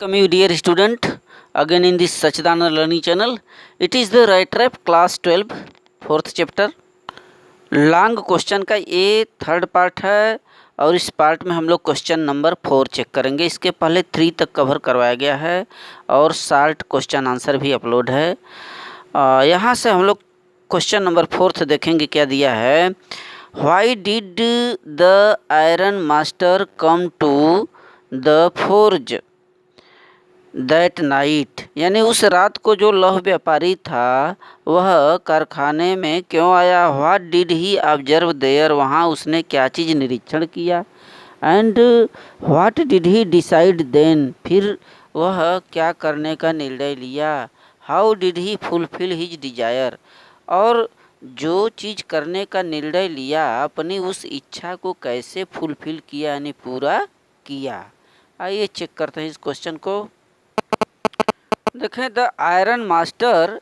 Welcome you dear student again in this Sachidanand learning channel. It is the right rep class 12 fourth chapter long question का ये third part है और इस part में हम लोग क्वेश्चन नंबर 4 चेक करेंगे। इसके पहले 3 तक कवर करवाया गया है और शार्ट क्वेश्चन आंसर भी अपलोड है। यहाँ से हम लोग क्वेश्चन नंबर 4 देखेंगे क्या दिया है। Why did the iron master come to the forge that night, यानी उस रात को जो लौह व्यापारी था वह कारखाने में क्यों आया। What did he observe there, वहाँ उसने क्या चीज़ निरीक्षण किया। And what did he decide then, फिर वह क्या करने का निर्णय लिया। How did he fulfil his desire, और जो चीज़ करने का निर्णय लिया अपनी उस इच्छा को कैसे फुलफिल किया यानी पूरा किया। आइए चेक करते हैं इस क्वेश्चन को। देखें, the iron master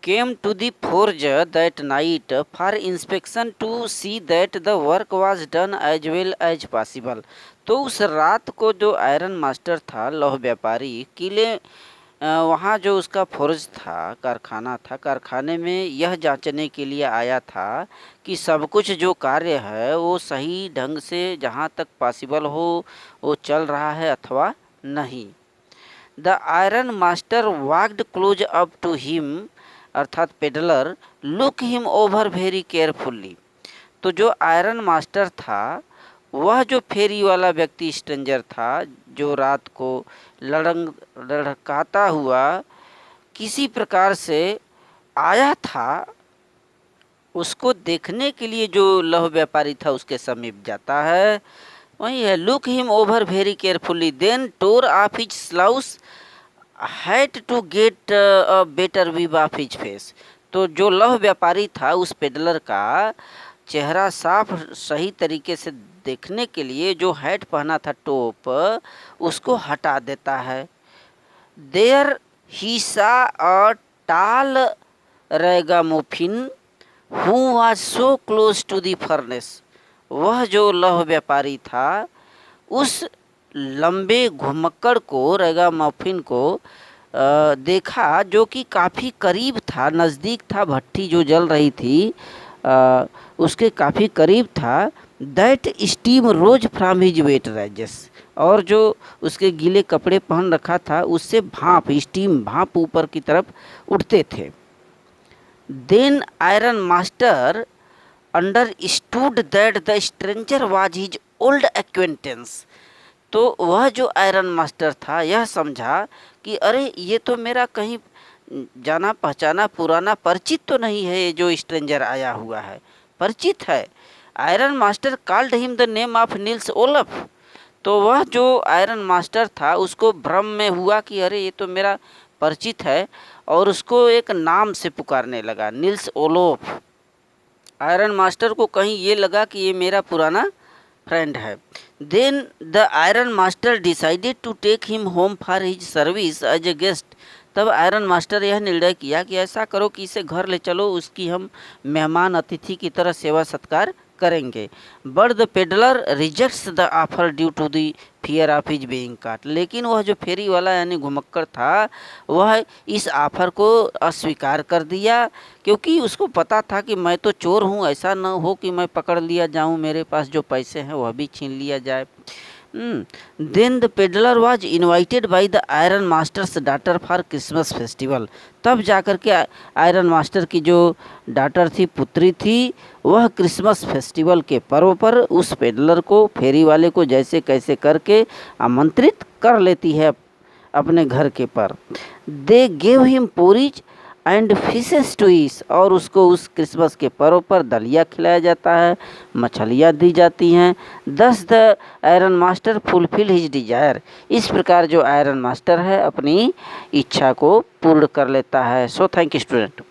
came to the forge that night for inspection to see that the work was done as well as possible. तो उस रात को जो आयरन मास्टर था लौह व्यापारी किले वहाँ जो उसका फोर्ज था कारखाना था, कारखाने में यह जांचने के लिए आया था कि सब कुछ जो कार्य है वो सही ढंग से जहाँ तक पॉसिबल हो वो चल रहा है अथवा नहीं। The iron master walked close up to him, अर्थात pedlar look him over very carefully. तो जो आयरन मास्टर था वह जो फेरी वाला व्यक्ति स्ट्रेंजर था जो रात को लड़काता हुआ किसी प्रकार से आया था, उसको देखने के लिए जो लौह व्यापारी था उसके समीप जाता है। वही है, look him over very carefully then tore off his slouch hat to get a better view of his face. तो जो लौह व्यापारी था उस पेडलर का चेहरा साफ सही तरीके से देखने के लिए जो हैट पहना था टोप उसको हटा देता है। देयर ही सा a tall ragamuffin who was so close to the furnace. वह जो लौह व्यापारी था उस लंबे घुमक्कड़ को रैगामुफिन को देखा जो कि काफ़ी करीब था, नज़दीक था, भट्टी जो जल रही थी उसके काफ़ी करीब था। That steam rose from his wet rags, और जो उसके गीले कपड़े पहन रखा था उससे भाप ऊपर की तरफ उठते थे। Then iron master understood that the stranger was his old acquaintance. तो वह जो आयरन मास्टर था यह समझा कि अरे ये तो मेरा कहीं जाना पहचाना पुराना परिचित तो नहीं है, ये जो स्ट्रेंजर आया हुआ है परिचित है। Iron master called him the name of Niels Olaf. तो वह जो आयरन मास्टर था उसको भ्रम में हुआ कि अरे ये तो मेरा परिचित है और उसको एक नाम से पुकारने लगा, नील्स ओलोफ। आयरन मास्टर को कहीं ये लगा कि ये मेरा पुराना फ्रेंड है। Then the iron master decided to take him home for his service as a guest. तब आयरन मास्टर यह निर्णय किया कि ऐसा करो कि इसे घर ले चलो, उसकी हम मेहमान अतिथि की तरह सेवा सत्कार करेंगे। But the peddler rejects the offer due to the fear of his being caught. लेकिन वह जो फेरी वाला यानी घुमक्कड़ था वह इस ऑफर को अस्वीकार कर दिया क्योंकि उसको पता था कि मैं तो चोर हूँ, ऐसा न हो कि मैं पकड़ लिया जाऊँ, मेरे पास जो पैसे हैं वह भी छीन लिया जाए। Then the peddler was invited by the iron master's daughter for Christmas festival. तब जाकर के आयरन मास्टर की जो डॉटर थी, पुत्री थी, वह क्रिसमस फेस्टिवल के पर्व पर उस पेडलर को, फेरी वाले को जैसे कैसे करके आमंत्रित कर लेती है अपने घर के पर। They gave him porridge and fishes to eat, और उसको उस क्रिसमस के पर्व पर दलिया खिलाया जाता है, मछलियाँ दी जाती हैं। दस the iron master fulfil his Dzire. इस प्रकार जो आयरन मास्टर है अपनी इच्छा को पूर्ण कर लेता है। So thank you student.